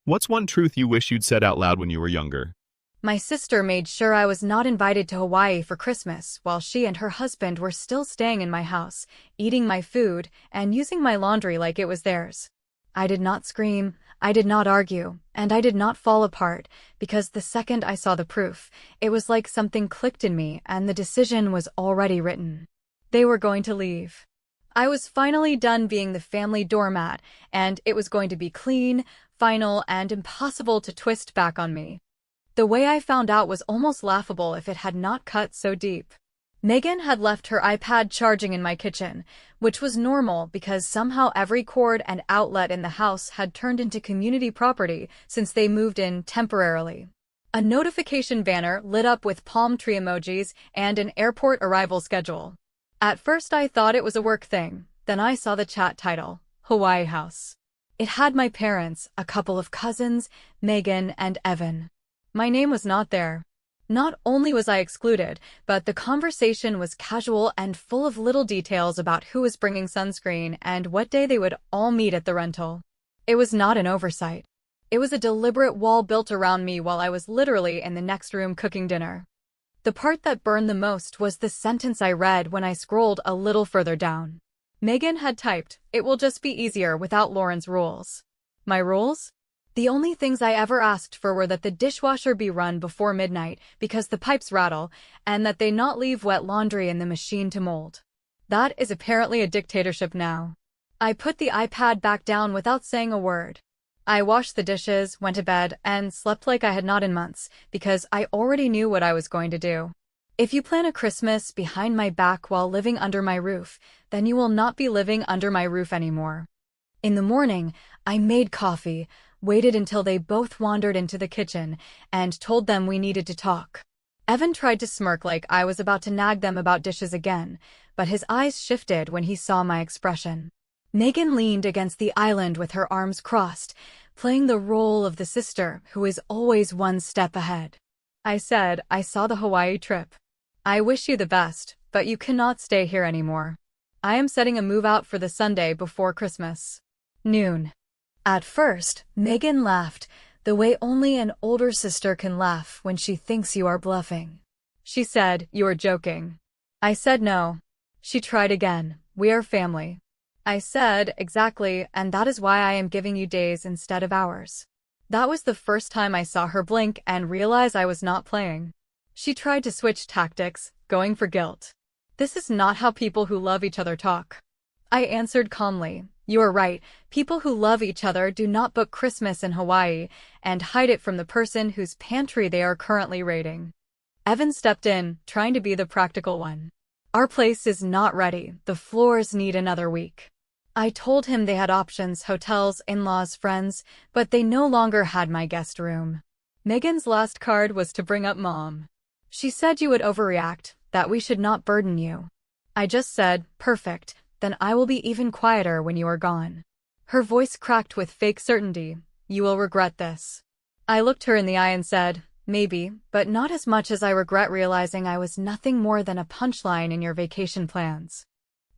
What's one truth you wish you'd said out loud when you were younger? My sister made sure I was not invited to Hawaii for Christmas while she and her husband were still staying in my house, eating my food, and using my laundry like it was theirs. I did not scream, I did not argue, and I did not fall apart, because the second I saw the proof, it was like something clicked in me and the decision was already written. They were going to leave. I was finally done being the family doormat, and it was going to be clean, final, and impossible to twist back on me. The way I found out was almost laughable if it had not cut so deep. Megan had left her iPad charging in my kitchen, which was normal because somehow every cord and outlet in the house had turned into community property since they moved in temporarily. A notification banner lit up with palm tree emojis and an airport arrival schedule. At first I thought it was a work thing, then I saw the chat title, Hawaii House. It had my parents, a couple of cousins, Megan and Evan. My name was not there. Not only was I excluded, but the conversation was casual and full of little details about who was bringing sunscreen and what day they would all meet at the rental. It was not an oversight. It was a deliberate wall built around me while I was literally in the next room cooking dinner. The part that burned the most was the sentence I read when I scrolled a little further down. Megan had typed, "It will just be easier without Lauren's rules." My rules? The only things I ever asked for were that the dishwasher be run before midnight because the pipes rattle, and that they not leave wet laundry in the machine to mold. That is apparently a dictatorship now. I put the iPad back down without saying a word. I washed the dishes, went to bed, and slept like I had not in months, because I already knew what I was going to do. If you plan a Christmas behind my back while living under my roof, then you will not be living under my roof anymore. In the morning, I made coffee, waited until they both wandered into the kitchen, and told them we needed to talk. Evan tried to smirk like I was about to nag them about dishes again, but his eyes shifted when he saw my expression. Megan leaned against the island with her arms crossed, playing the role of the sister who is always one step ahead. I said, "I saw the Hawaii trip. I wish you the best, but you cannot stay here anymore. I am setting a move out for the Sunday before Christmas." Noon. At first, Megan laughed, the way only an older sister can laugh when she thinks you are bluffing. She said, "You are joking." I said no. She tried again, "We are family." I said, "Exactly, and that is why I am giving you days instead of hours." That was the first time I saw her blink and realize I was not playing. She tried to switch tactics, going for guilt. This is not how people who love each other talk. I answered calmly, "You are right, people who love each other do not book Christmas in Hawaii and hide it from the person whose pantry they are currently raiding." Evan stepped in, trying to be the practical one. "Our place is not ready, the floors need another week." I told him they had options, hotels, in-laws, friends, but they no longer had my guest room. Megan's last card was to bring up Mom. She said you would overreact, that we should not burden you. I just said, "Perfect, then I will be even quieter when you are gone." Her voice cracked with fake certainty, "You will regret this." I looked her in the eye and said, "Maybe, but not as much as I regret realizing I was nothing more than a punchline in your vacation plans."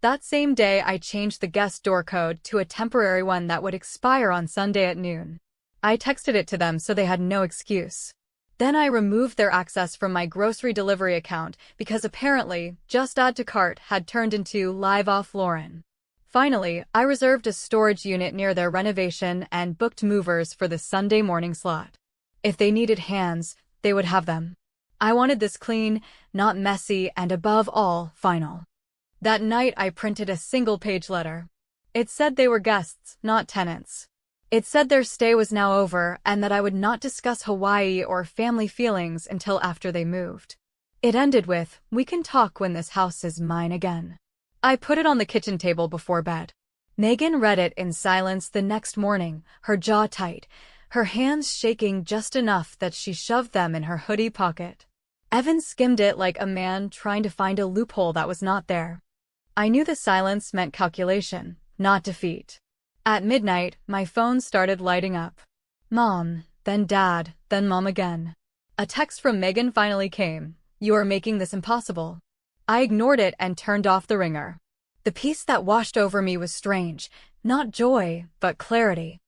That same day I changed the guest door code to a temporary one that would expire on Sunday at noon. I texted it to them so they had no excuse. Then I removed their access from my grocery delivery account because apparently, Just Add to Cart had turned into Live Off Lauren. Finally, I reserved a storage unit near their renovation and booked movers for the Sunday morning slot. If they needed hands, they would have them. I wanted this clean, not messy, and above all, final. That night I printed a single-page letter. It said they were guests, not tenants. It said their stay was now over and that I would not discuss Hawaii or family feelings until after they moved. It ended with, "We can talk when this house is mine again." I put it on the kitchen table before bed. Megan read it in silence the next morning, her jaw tight, her hands shaking just enough that she shoved them in her hoodie pocket. Evan skimmed it like a man trying to find a loophole that was not there. I knew the silence meant calculation, not defeat. At midnight, my phone started lighting up. Mom, then Dad, then Mom again. A text from Megan finally came. "You are making this impossible." I ignored it and turned off the ringer. The peace that washed over me was strange, not joy, but clarity.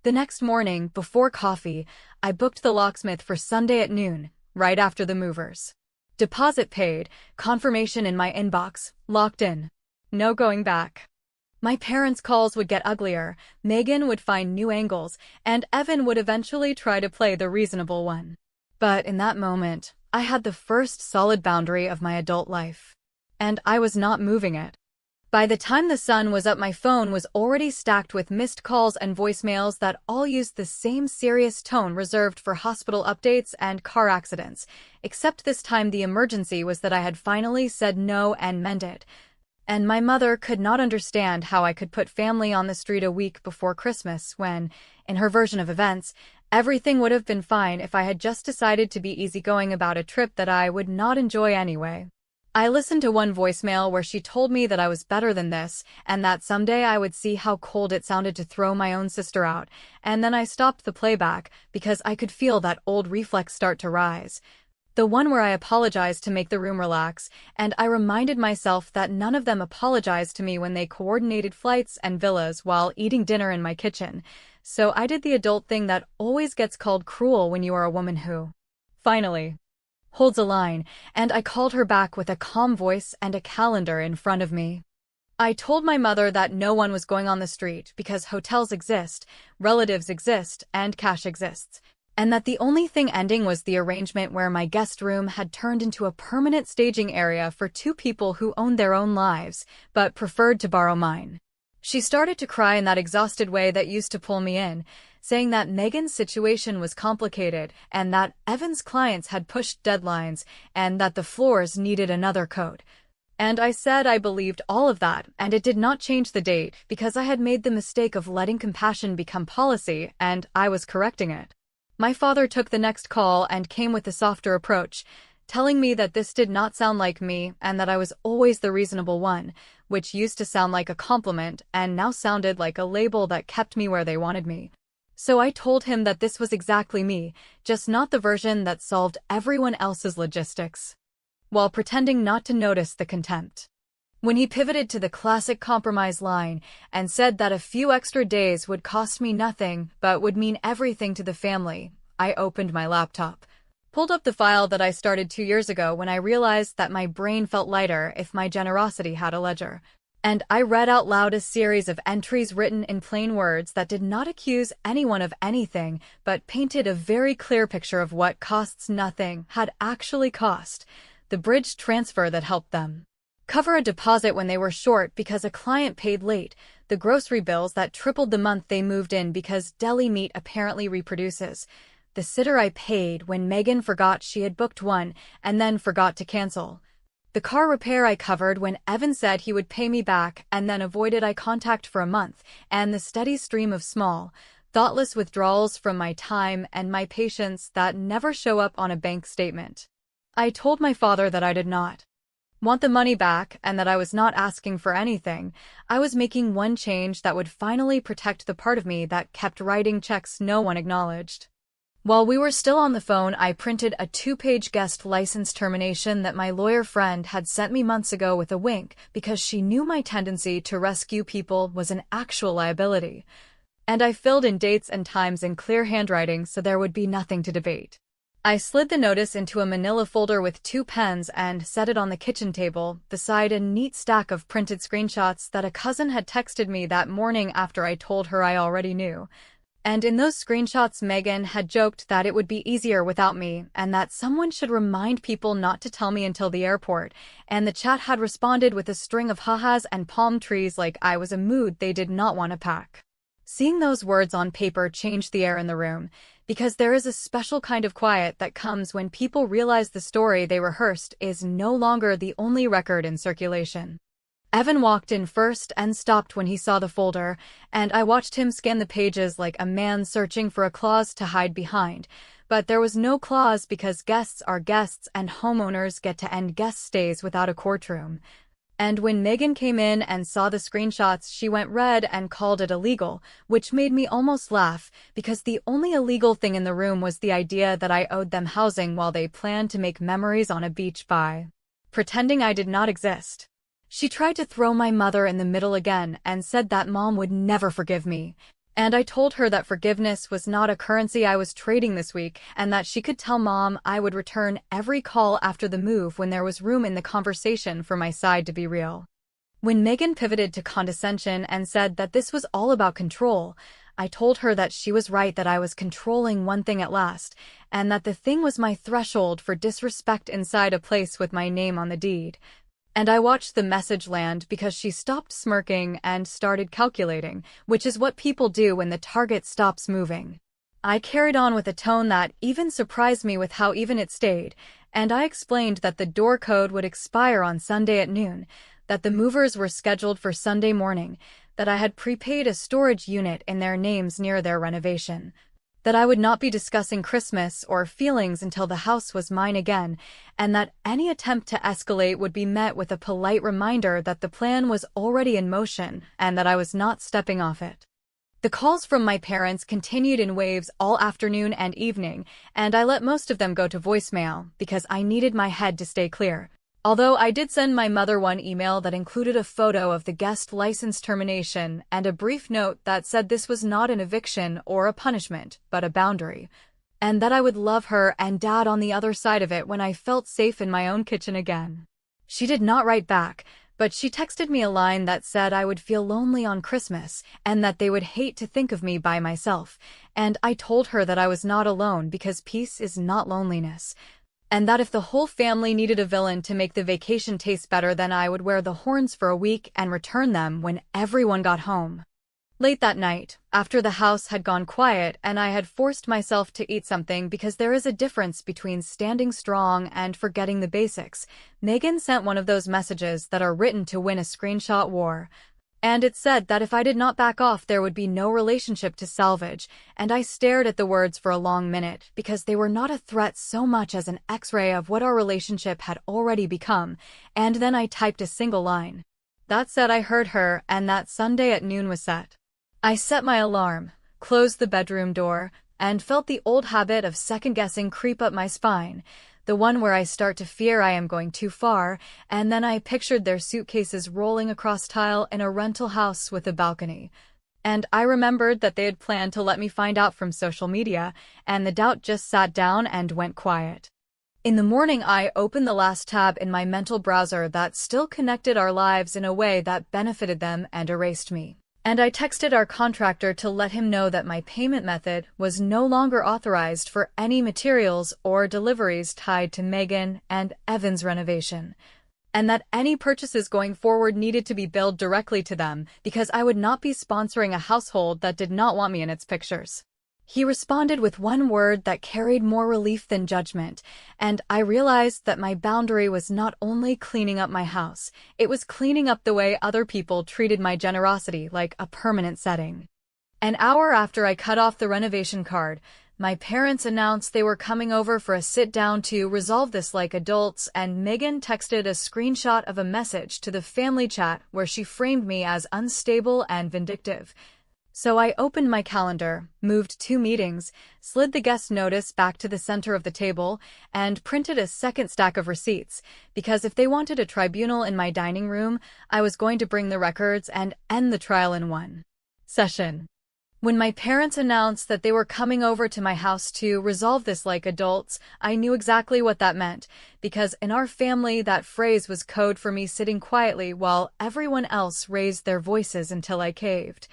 The next morning, before coffee, I booked the locksmith for Sunday at noon, right after the movers. Deposit paid, confirmation in my inbox, locked in. No going back. My parents' calls would get uglier, Megan would find new angles, and Evan would eventually try to play the reasonable one. But in that moment, I had the first solid boundary of my adult life. And I was not moving it. By the time the sun was up, my phone was already stacked with missed calls and voicemails that all used the same serious tone reserved for hospital updates and car accidents, except this time the emergency was that I had finally said no and meant it. And my mother could not understand how I could put family on the street a week before Christmas when, in her version of events, everything would have been fine if I had just decided to be easygoing about a trip that I would not enjoy anyway. I listened to one voicemail where she told me that I was better than this and that someday I would see how cold it sounded to throw my own sister out, and then I stopped the playback because I could feel that old reflex start to rise. The one where I apologized to make the room relax, and I reminded myself that none of them apologized to me when they coordinated flights and villas while eating dinner in my kitchen. So I did the adult thing that always gets called cruel when you are a woman who, finally, holds a line, and I called her back with a calm voice and a calendar in front of me. I told my mother that no one was going on the street because hotels exist, relatives exist, and cash exists, and that the only thing ending was the arrangement where my guest room had turned into a permanent staging area for two people who owned their own lives, but preferred to borrow mine. She started to cry in that exhausted way that used to pull me in, saying that Megan's situation was complicated and that Evan's clients had pushed deadlines and that the floors needed another coat. And I said I believed all of that, and it did not change the date because I had made the mistake of letting compassion become policy, and I was correcting it. My father took the next call and came with a softer approach, telling me that this did not sound like me and that I was always the reasonable one, which used to sound like a compliment and now sounded like a label that kept me where they wanted me. So I told him that this was exactly me, just not the version that solved everyone else's logistics, while pretending not to notice the contempt. When he pivoted to the classic compromise line and said that a few extra days would cost me nothing but would mean everything to the family, I opened my laptop, pulled up the file that I started 2 years ago when I realized that my brain felt lighter if my generosity had a ledger. And I read out loud a series of entries written in plain words that did not accuse anyone of anything, but painted a very clear picture of what costs nothing had actually cost: the bridge transfer that helped them cover a deposit when they were short because a client paid late, the grocery bills that tripled the month they moved in because deli meat apparently reproduces, the sitter I paid when Megan forgot she had booked one and then forgot to cancel, the car repair I covered when Evan said he would pay me back and then avoided eye contact for a month, and the steady stream of small, thoughtless withdrawals from my time and my patience that never show up on a bank statement. I told my father that I did not want the money back and that I was not asking for anything. I was making one change that would finally protect the part of me that kept writing checks no one acknowledged. While we were still on the phone, I printed a 2-page guest license termination that my lawyer friend had sent me months ago with a wink because she knew my tendency to rescue people was an actual liability. And I filled in dates and times in clear handwriting so there would be nothing to debate. I slid the notice into a manila folder with 2 pens and set it on the kitchen table, beside a neat stack of printed screenshots that a cousin had texted me that morning after I told her I already knew. And in those screenshots, Megan had joked that it would be easier without me and that someone should remind people not to tell me until the airport, and the chat had responded with a string of ha-has and palm trees like I was a mood they did not want to pack. Seeing those words on paper changed the air in the room, because there is a special kind of quiet that comes when people realize the story they rehearsed is no longer the only record in circulation. Evan walked in first and stopped when he saw the folder, and I watched him scan the pages like a man searching for a clause to hide behind. But there was no clause because guests are guests and homeowners get to end guest stays without a courtroom. And when Megan came in and saw the screenshots, she went red and called it illegal, which made me almost laugh, because the only illegal thing in the room was the idea that I owed them housing while they planned to make memories on a beach by pretending I did not exist. She tried to throw my mother in the middle again and said that Mom would never forgive me, And I told her that forgiveness was not a currency I was trading this week, and that she could tell Mom I would return every call after the move when there was room in the conversation for my side to be real. When Megan pivoted to condescension and said that this was all about control, I told her that she was right, that I was controlling one thing at last, and that the thing was my threshold for disrespect inside a place with my name on the deed. And I watched the message land because she stopped smirking and started calculating, which is what people do when the target stops moving. I carried on with a tone that even surprised me with how even it stayed, and I explained that the door code would expire on Sunday at noon, that the movers were scheduled for Sunday morning, that I had prepaid a storage unit in their names near their renovation, that I would not be discussing Christmas or feelings until the house was mine again, and that any attempt to escalate would be met with a polite reminder that the plan was already in motion and that I was not stepping off it. The calls from my parents continued in waves all afternoon and evening, and I let most of them go to voicemail because I needed my head to stay clear. Although I did send my mother one email that included a photo of the guest license termination and a brief note that said this was not an eviction or a punishment, but a boundary, and that I would love her and Dad on the other side of it when I felt safe in my own kitchen again. She did not write back, but she texted me a line that said I would feel lonely on Christmas and that they would hate to think of me by myself, and I told her that I was not alone because peace is not loneliness, and that if the whole family needed a villain to make the vacation taste better, then I would wear the horns for a week and return them when everyone got home. Late that night, after the house had gone quiet and I had forced myself to eat something because there is a difference between standing strong and forgetting the basics, Megan sent one of those messages that are written to win a screenshot war. And it said that if I did not back off there would be no relationship to salvage, and I stared at the words for a long minute because they were not a threat so much as an X-ray of what our relationship had already become, and then I typed a single line. That said, I heard her, and that Sunday at noon was set. I set my alarm, closed the bedroom door, and felt the old habit of second-guessing creep up my spine, the one where I start to fear I am going too far, and then I pictured their suitcases rolling across tile in a rental house with a balcony. And I remembered that they had planned to let me find out from social media, and the doubt just sat down and went quiet. In the morning, I opened the last tab in my mental browser that still connected our lives in a way that benefited them and erased me. And I texted our contractor to let him know that my payment method was no longer authorized for any materials or deliveries tied to Megan and Evan's renovation, and that any purchases going forward needed to be billed directly to them because I would not be sponsoring a household that did not want me in its pictures. He responded with one word that carried more relief than judgment, and I realized that my boundary was not only cleaning up my house, it was cleaning up the way other people treated my generosity like a permanent setting. An hour after I cut off the renovation card, my parents announced they were coming over for a sit-down to resolve this like adults, and Megan texted a screenshot of a message to the family chat where she framed me as unstable and vindictive. So I opened my calendar, moved 2 meetings, slid the guest notice back to the center of the table, and printed a second stack of receipts, because if they wanted a tribunal in my dining room, I was going to bring the records and end the trial in one session. When my parents announced that they were coming over to my house to resolve this like adults, I knew exactly what that meant, because in our family that phrase was code for me sitting quietly while everyone else raised their voices until I caved.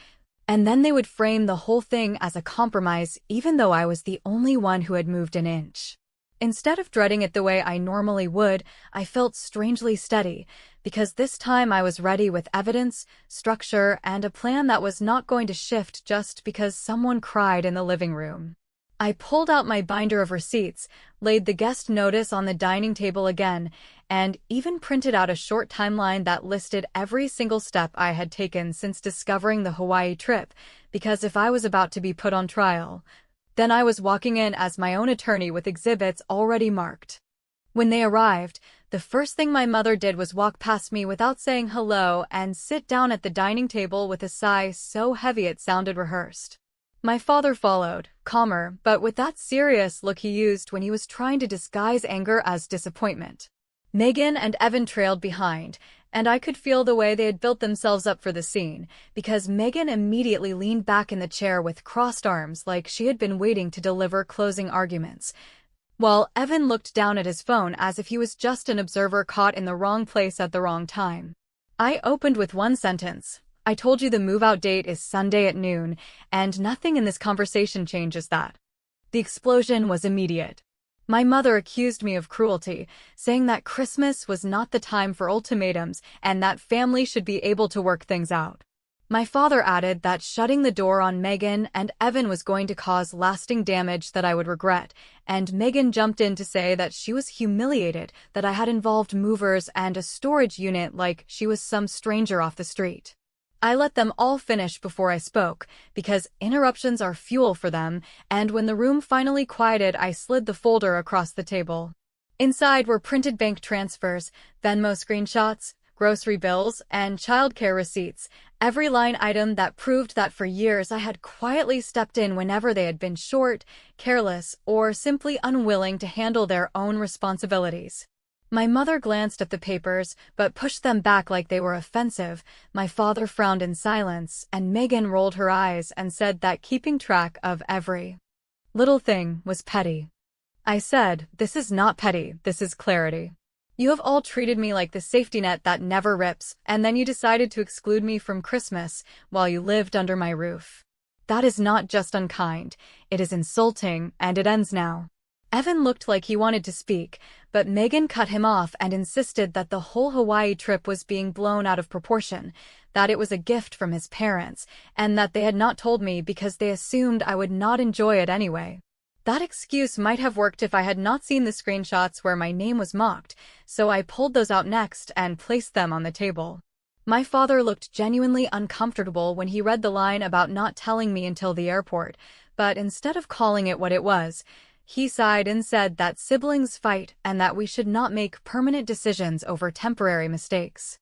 And then they would frame the whole thing as a compromise, even though I was the only one who had moved an inch. Instead of dreading it the way I normally would, I felt strangely steady, because this time I was ready with evidence, structure, and a plan that was not going to shift just because someone cried in the living room. I pulled out my binder of receipts, laid the guest notice on the dining table again, and even printed out a short timeline that listed every single step I had taken since discovering the Hawaii trip, because if I was about to be put on trial, then I was walking in as my own attorney with exhibits already marked. When they arrived, the first thing my mother did was walk past me without saying hello and sit down at the dining table with a sigh so heavy it sounded rehearsed. My father followed, calmer, but with that serious look he used when he was trying to disguise anger as disappointment. Megan and Evan trailed behind, And I could feel the way they had built themselves up for the scene, because Megan immediately leaned back in the chair with crossed arms like she had been waiting to deliver closing arguments, while Evan looked down at his phone as if he was just an observer caught in the wrong place at the wrong time. I opened with one sentence. I told you the move-out date is Sunday at noon, and nothing in this conversation changes that. The explosion was immediate. My mother accused me of cruelty, saying that Christmas was not the time for ultimatums and that family should be able to work things out. My father added that shutting the door on Megan and Evan was going to cause lasting damage that I would regret, and Megan jumped in to say that she was humiliated that I had involved movers and a storage unit like she was some stranger off the street. I let them all finish before I spoke, because interruptions are fuel for them, and when the room finally quieted, I slid the folder across the table. Inside were printed bank transfers, Venmo screenshots, grocery bills, and childcare receipts, every line item that proved that for years I had quietly stepped in whenever they had been short, careless, or simply unwilling to handle their own responsibilities. My mother glanced at the papers, but pushed them back like they were offensive. My father frowned in silence, and Megan rolled her eyes and said that keeping track of every little thing was petty. I said, "This is not petty, this is clarity. You have all treated me like the safety net that never rips, and then you decided to exclude me from Christmas while you lived under my roof. That is not just unkind, it is insulting, and it ends now." Evan looked like he wanted to speak, but Megan cut him off and insisted that the whole Hawaii trip was being blown out of proportion, that it was a gift from his parents, and that they had not told me because they assumed I would not enjoy it anyway. That excuse might have worked if I had not seen the screenshots where my name was mocked, so I pulled those out next and placed them on the table. My father looked genuinely uncomfortable when he read the line about not telling me until the airport, but instead of calling it what it was, he sighed and said that siblings fight and that we should not make permanent decisions over temporary mistakes.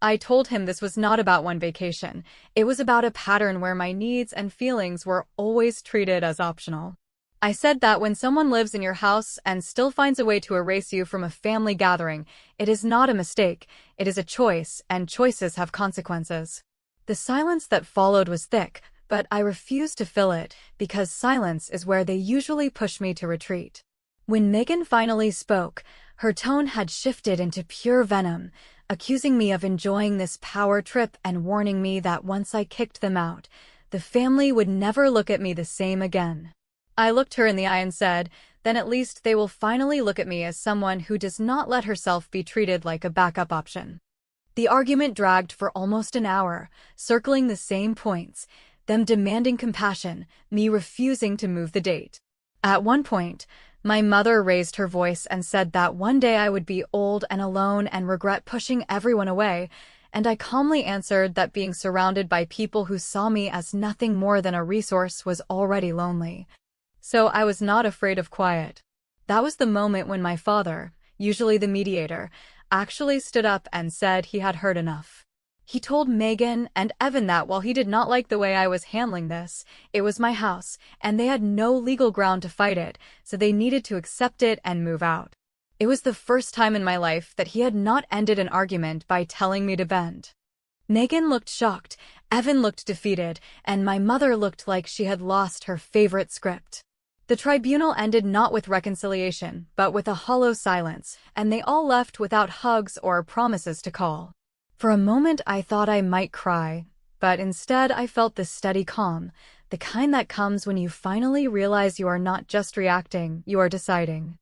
I told him this was not about one vacation. It was about a pattern where my needs and feelings were always treated as optional. I said that when someone lives in your house and still finds a way to erase you from a family gathering, it is not a mistake, it is a choice, and choices have consequences. The silence that followed was thick, but I refused to fill it, because silence is where they usually push me to retreat. When Megan finally spoke, her tone had shifted into pure venom, accusing me of enjoying this power trip and warning me that once I kicked them out, the family would never look at me the same again. I looked her in the eye and said, then at least they will finally look at me as someone who does not let herself be treated like a backup option. The argument dragged for almost an hour, circling the same points, them demanding compassion, me refusing to move the date. At one point, my mother raised her voice and said that one day I would be old and alone and regret pushing everyone away, and I calmly answered that being surrounded by people who saw me as nothing more than a resource was already lonely. So I was not afraid of quiet. That was the moment when my father, usually the mediator, actually stood up and said he had heard enough. He told Megan and Evan that while he did not like the way I was handling this, it was my house, and they had no legal ground to fight it, so they needed to accept it and move out. It was the first time in my life that he had not ended an argument by telling me to bend. Megan looked shocked, Evan looked defeated, and my mother looked like she had lost her favorite script. The tribunal ended not with reconciliation, but with a hollow silence, and they all left without hugs or promises to call. For a moment I thought I might cry, but instead I felt the steady calm, the kind that comes when you finally realize you are not just reacting, you are deciding.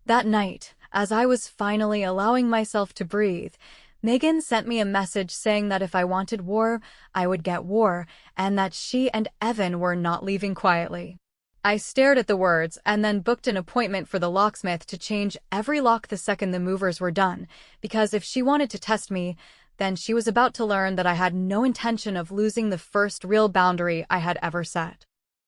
That night, as I was finally allowing myself to breathe, Megan sent me a message saying that if I wanted war, I would get war, and that she and Evan were not leaving quietly. I stared at the words and then booked an appointment for the locksmith to change every lock the second the movers were done, because if she wanted to test me, then she was about to learn that I had no intention of losing the first real boundary I had ever set.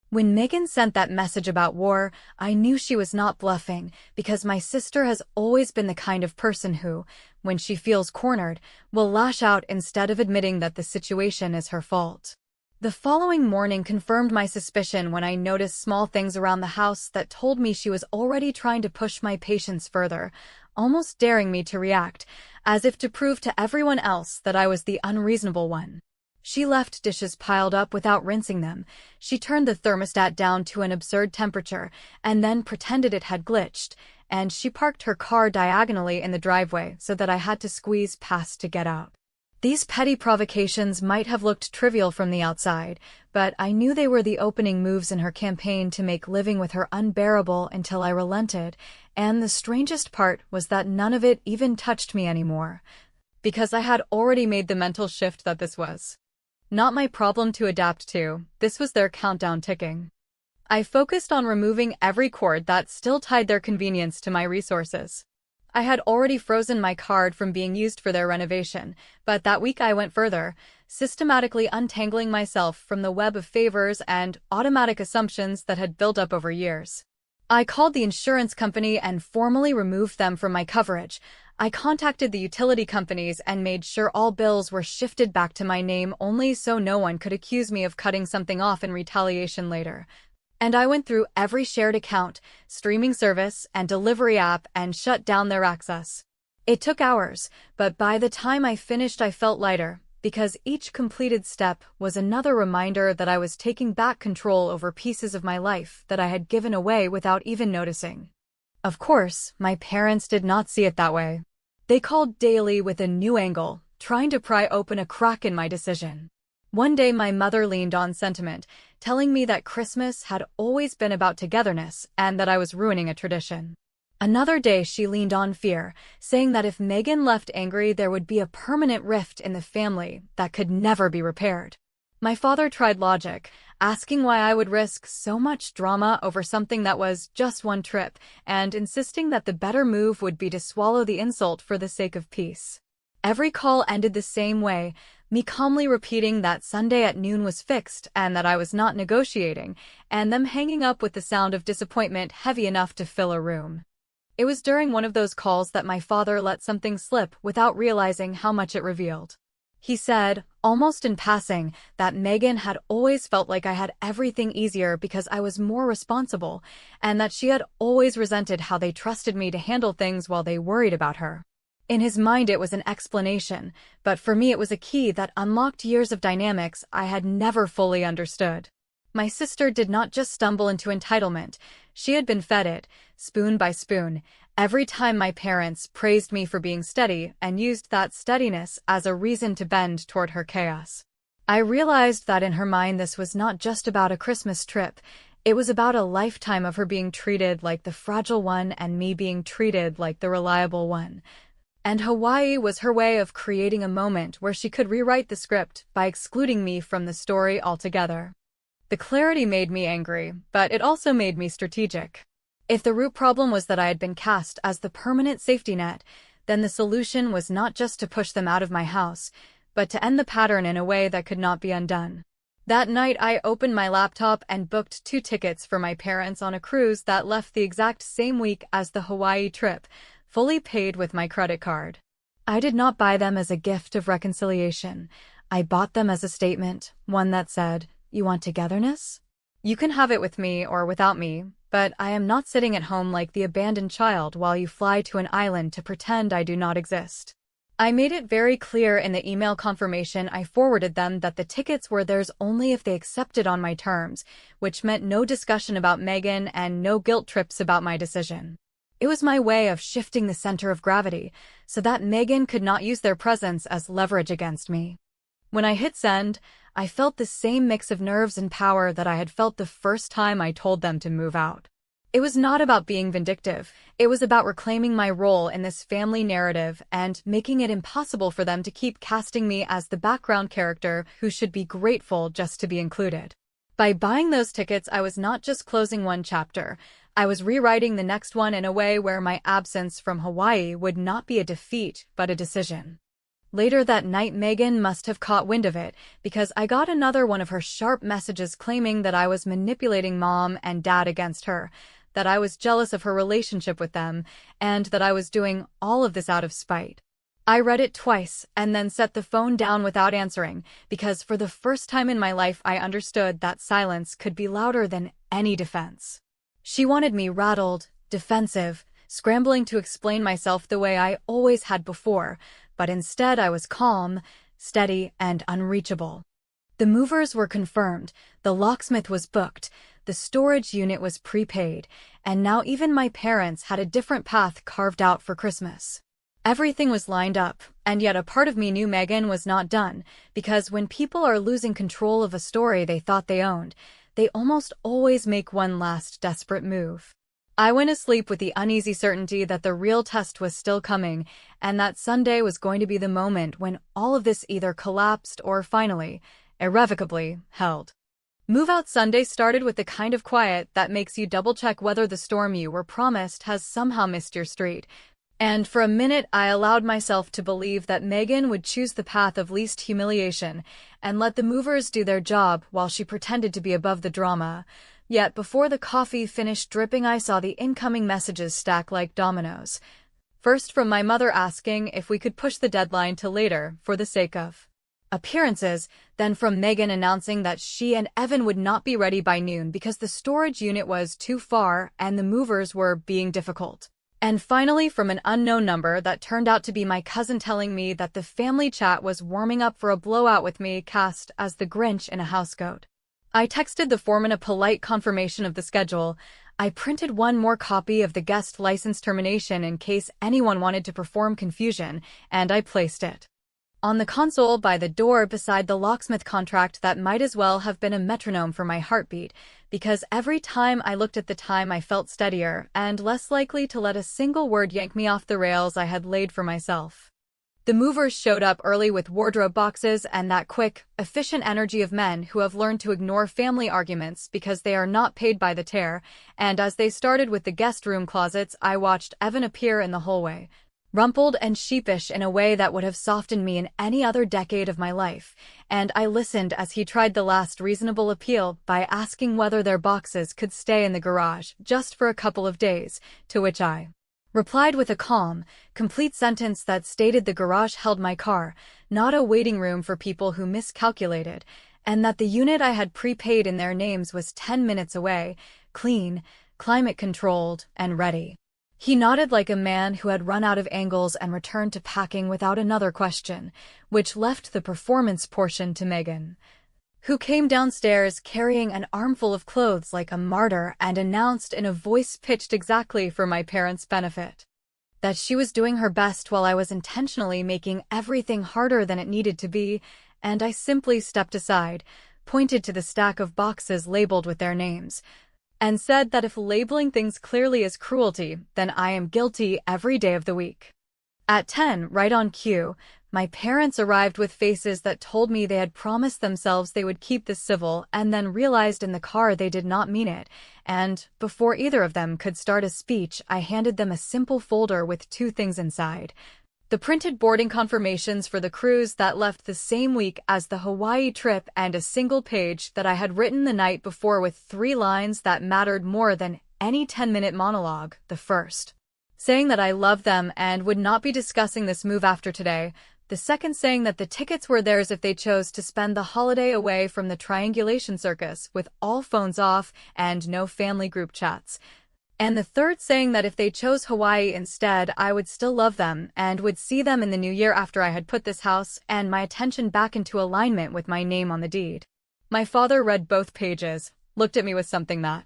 When Megan sent that message about war, I knew she was not bluffing, because my sister has always been the kind of person who, when she feels cornered, will lash out instead of admitting that the situation is her fault. The following morning confirmed my suspicion when I noticed small things around the house that told me she was already trying to push my patience further, almost daring me to react. as if to prove to everyone else that I was the unreasonable one. She left dishes piled up without rinsing them. She turned the thermostat down to an absurd temperature and then pretended it had glitched, and she parked her car diagonally in the driveway so that I had to squeeze past to get out. These petty provocations might have looked trivial from the outside, but I knew they were the opening moves in her campaign to make living with her unbearable until I relented, and the strangest part was that none of it even touched me anymore, because I had already made the mental shift that this was not my problem to adapt to. This was their countdown ticking. I focused on removing every cord that still tied their convenience to my resources. I had already frozen my card from being used for their renovation, but that week I went further, systematically untangling myself from the web of favors and automatic assumptions that had built up over years. I called the insurance company and formally removed them from my coverage. I contacted the utility companies and made sure all bills were shifted back to my name only so no one could accuse me of cutting something off in retaliation later. And I went through every shared account, streaming service, and delivery app and shut down their access. It took hours, but by the time I finished I felt lighter, because each completed step was another reminder that I was taking back control over pieces of my life that I had given away without even noticing. Of course, my parents did not see it that way. They called daily with a new angle, trying to pry open a crack in my decision. One day my mother leaned on sentiment, telling me that Christmas had always been about togetherness and that I was ruining a tradition. Another day she leaned on fear, saying that if Megan left angry there would be a permanent rift in the family that could never be repaired. My father tried logic, asking why I would risk so much drama over something that was just one trip, and insisting that the better move would be to swallow the insult for the sake of peace. Every call ended the same way, me calmly repeating that Sunday at noon was fixed and that I was not negotiating, and them hanging up with the sound of disappointment heavy enough to fill a room. It was during one of those calls that my father let something slip without realizing how much it revealed. He said, almost in passing, that Megan had always felt like I had everything easier because I was more responsible, and that she had always resented how they trusted me to handle things while they worried about her. In his mind it was an explanation, but for me it was a key that unlocked years of dynamics I had never fully understood. My sister did not just stumble into entitlement, she had been fed it, spoon by spoon, every time my parents praised me for being steady and used that steadiness as a reason to bend toward her chaos. I realized that in her mind this was not just about a Christmas trip, it was about a lifetime of her being treated like the fragile one and me being treated like the reliable one. And Hawaii was her way of creating a moment where she could rewrite the script by excluding me from the story altogether. The clarity made me angry, but it also made me strategic. If the root problem was that I had been cast as the permanent safety net, then the solution was not just to push them out of my house, but to end the pattern in a way that could not be undone. That night I opened my laptop and booked 2 tickets for my parents on a cruise that left the exact same week as the Hawaii trip, fully paid with my credit card. I did not buy them as a gift of reconciliation. I bought them as a statement, one that said, "You want togetherness? You can have it with me or without me, but I am not sitting at home like the abandoned child while you fly to an island to pretend I do not exist." I made it very clear in the email confirmation I forwarded them that the tickets were theirs only if they accepted on my terms, which meant no discussion about Megan and no guilt trips about my decision. It was my way of shifting the center of gravity so that Megan could not use their presence as leverage against me. When I hit send, I felt the same mix of nerves and power that I had felt the first time I told them to move out. It was not about being vindictive. It was about reclaiming my role in this family narrative and making it impossible for them to keep casting me as the background character who should be grateful just to be included. By buying those tickets, I was not just closing one chapter. I was rewriting the next one in a way where my absence from Hawaii would not be a defeat, but a decision. Later that night, Megan must have caught wind of it, because I got another one of her sharp messages claiming that I was manipulating Mom and Dad against her, that I was jealous of her relationship with them, and that I was doing all of this out of spite. I read it twice and then set the phone down without answering, because for the first time in my life I understood that silence could be louder than any defense. She wanted me rattled, defensive, scrambling to explain myself the way I always had before, but instead I was calm, steady, and unreachable. The movers were confirmed, the locksmith was booked, the storage unit was prepaid, and now even my parents had a different path carved out for Christmas. Everything was lined up, and yet a part of me knew Megan was not done, because when people are losing control of a story they thought they owned, they almost always make one last desperate move. I went to sleep with the uneasy certainty that the real test was still coming, and that Sunday was going to be the moment when all of this either collapsed or finally, irrevocably, held. Move-out Sunday started with the kind of quiet that makes you double-check whether the storm you were promised has somehow missed your street. And for a minute I allowed myself to believe that Megan would choose the path of least humiliation and let the movers do their job while she pretended to be above the drama. Yet before the coffee finished dripping I saw the incoming messages stack like dominoes. First from my mother asking if we could push the deadline to later for the sake of appearances, then from Megan announcing that she and Evan would not be ready by noon because the storage unit was too far and the movers were being difficult. And finally from an unknown number that turned out to be my cousin telling me that the family chat was warming up for a blowout with me cast as the Grinch in a housecoat. I texted the foreman a polite confirmation of the schedule. I printed one more copy of the guest license termination in case anyone wanted to perform confusion, and I placed it on the console by the door beside the locksmith contract that might as well have been a metronome for my heartbeat, because every time I looked at the time I felt steadier and less likely to let a single word yank me off the rails I had laid for myself. The movers showed up early with wardrobe boxes and that quick, efficient energy of men who have learned to ignore family arguments because they are not paid by the tear, and as they started with the guest room closets I watched Evan appear in the hallway, rumpled and sheepish in a way that would have softened me in any other decade of my life, and I listened as he tried the last reasonable appeal by asking whether their boxes could stay in the garage just for a couple of days, to which I replied with a calm, complete sentence that stated the garage held my car, not a waiting room for people who miscalculated, and that the unit I had prepaid in their names was 10 minutes away, clean, climate-controlled, and ready. He nodded like a man who had run out of angles and returned to packing without another question, which left the performance portion to Megan, who came downstairs carrying an armful of clothes like a martyr and announced in a voice pitched exactly for my parents' benefit that she was doing her best while I was intentionally making everything harder than it needed to be, and I simply stepped aside, pointed to the stack of boxes labeled with their names, and said that if labeling things clearly is cruelty, then I am guilty every day of the week. At 10, right on cue, my parents arrived with faces that told me they had promised themselves they would keep this civil and then realized in the car they did not mean it, and, before either of them could start a speech, I handed them a simple folder with two things inside: the printed boarding confirmations for the cruise that left the same week as the Hawaii trip and a single page that I had written the night before with 3 lines that mattered more than any 10-minute monologue. The first saying that I loved them and would not be discussing this move after today. The second saying that the tickets were theirs if they chose to spend the holiday away from the triangulation circus with all phones off and no family group chats. And the third saying that if they chose Hawaii instead, I would still love them and would see them in the new year after I had put this house and my attention back into alignment with my name on the deed. My father read both pages, looked at me with something that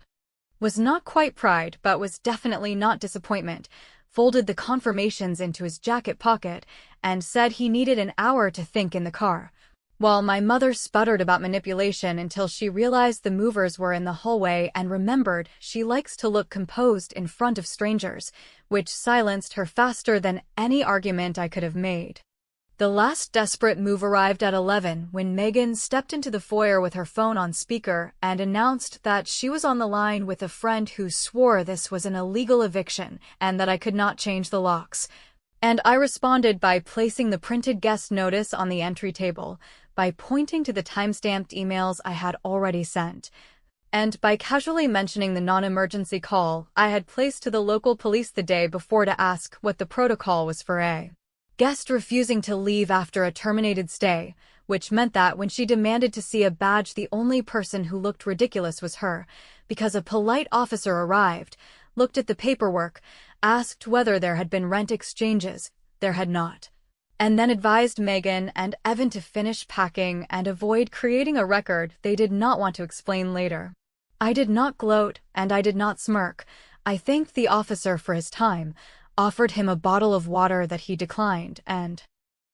was not quite pride but was definitely not disappointment, folded the confirmations into his jacket pocket, and said he needed an hour to think in the car, while my mother sputtered about manipulation until she realized the movers were in the hallway and remembered she likes to look composed in front of strangers, which silenced her faster than any argument I could have made. The last desperate move arrived at 11 when Megan stepped into the foyer with her phone on speaker and announced that she was on the line with a friend who swore this was an illegal eviction and that I could not change the locks. And I responded by placing the printed guest notice on the entry table, by pointing to the time-stamped emails I had already sent, and by casually mentioning the non-emergency call I had placed to the local police the day before to ask what the protocol was for a guest refusing to leave after a terminated stay, which meant that when she demanded to see a badge the only person who looked ridiculous was her, because a polite officer arrived, looked at the paperwork, asked whether there had been rent exchanges. There had not. And then advised Megan and Evan to finish packing and avoid creating a record they did not want to explain later. I did not gloat, and I did not smirk. I thanked the officer for his time, offered him a bottle of water that he declined, and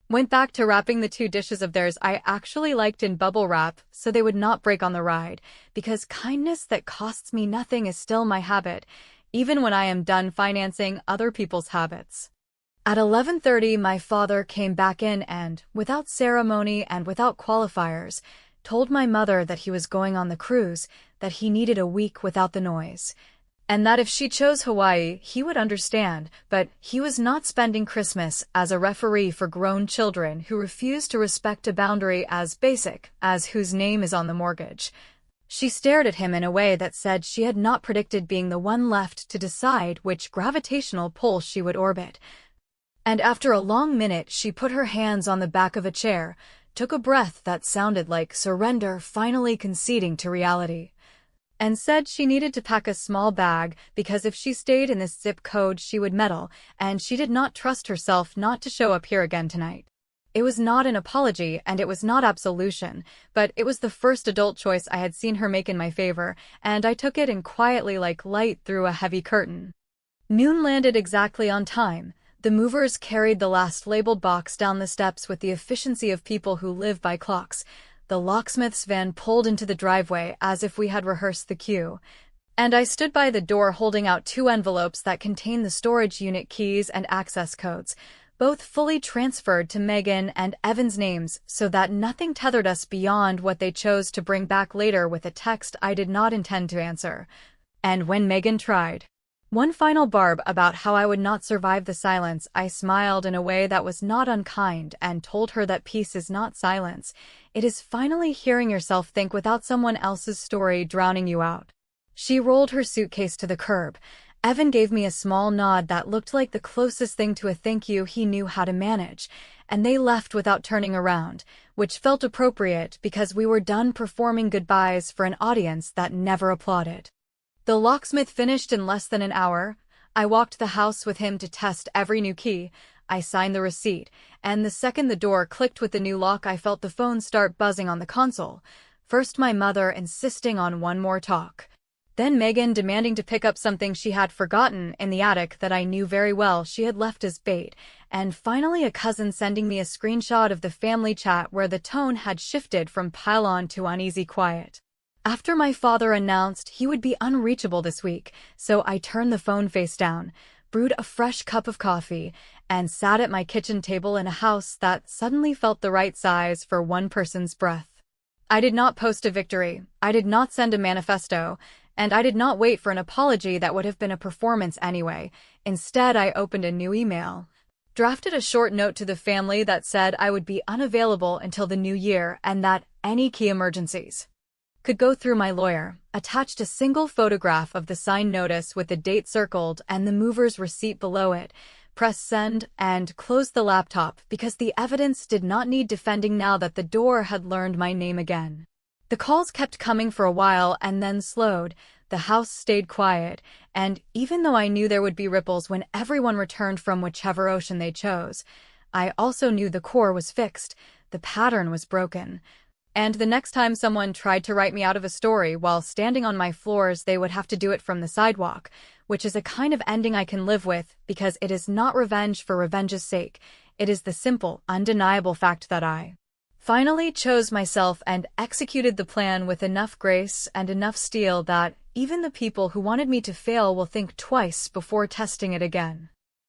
went back to wrapping the 2 dishes of theirs I actually liked in bubble wrap so they would not break on the ride, because kindness that costs me nothing is still my habit, even when I am done financing other people's habits. At 11:30, my father came back in and, without ceremony and without qualifiers, told my mother that he was going on the cruise, that he needed a week without the noise, and that if she chose Hawaii, he would understand, but he was not spending Christmas as a referee for grown children who refused to respect a boundary as basic as whose name is on the mortgage. She stared at him in a way that said she had not predicted being the one left to decide which gravitational pull she would orbit. And after a long minute, she put her hands on the back of a chair, took a breath that sounded like surrender finally conceding to reality, and said she needed to pack a small bag because if she stayed in this zip code she would meddle, and she did not trust herself not to show up here again tonight. It was not an apology and it was not absolution, but it was the first adult choice I had seen her make in my favor, and I took it in quietly like light through a heavy curtain. Noon landed exactly on time. The movers carried the last labeled box down the steps with the efficiency of people who live by clocks. The locksmith's van pulled into the driveway as if we had rehearsed the cue, and I stood by the door holding out 2 envelopes that contained the storage unit keys and access codes, both fully transferred to Megan and Evan's names so that nothing tethered us beyond what they chose to bring back later with a text I did not intend to answer. And when Megan tried one final barb about how I would not survive the silence, I smiled in a way that was not unkind and told her that peace is not silence. It is finally hearing yourself think without someone else's story drowning you out. She rolled her suitcase to the curb. Evan gave me a small nod that looked like the closest thing to a thank you he knew how to manage, and they left without turning around, which felt appropriate because we were done performing goodbyes for an audience that never applauded. The locksmith finished in less than an hour. I walked the house with him to test every new key. I signed the receipt, and the second the door clicked with the new lock I felt the phone start buzzing on the console. First my mother insisting on one more talk. Then Megan demanding to pick up something she had forgotten in the attic that I knew very well she had left as bait, and finally a cousin sending me a screenshot of the family chat where the tone had shifted from pile-on to uneasy quiet. After my father announced he would be unreachable this week, so I turned the phone face down, brewed a fresh cup of coffee, and sat at my kitchen table in a house that suddenly felt the right size for one person's breath. I did not post a victory, I did not send a manifesto, and I did not wait for an apology that would have been a performance anyway. Instead, I opened a new email, drafted a short note to the family that said I would be unavailable until the new year and that any key emergencies could go through my lawyer, attached a single photograph of the signed notice with the date circled and the mover's receipt below it, pressed send, and closed the laptop because the evidence did not need defending now that the door had learned my name again. The calls kept coming for a while and then slowed. The house stayed quiet, and even though I knew there would be ripples when everyone returned from whichever ocean they chose, I also knew the core was fixed, the pattern was broken. And the next time someone tried to write me out of a story while standing on my floors, they would have to do it from the sidewalk, which is a kind of ending I can live with because it is not revenge for revenge's sake. It is the simple, undeniable fact that I finally chose myself and executed the plan with enough grace and enough steel that even the people who wanted me to fail will think twice before testing it again.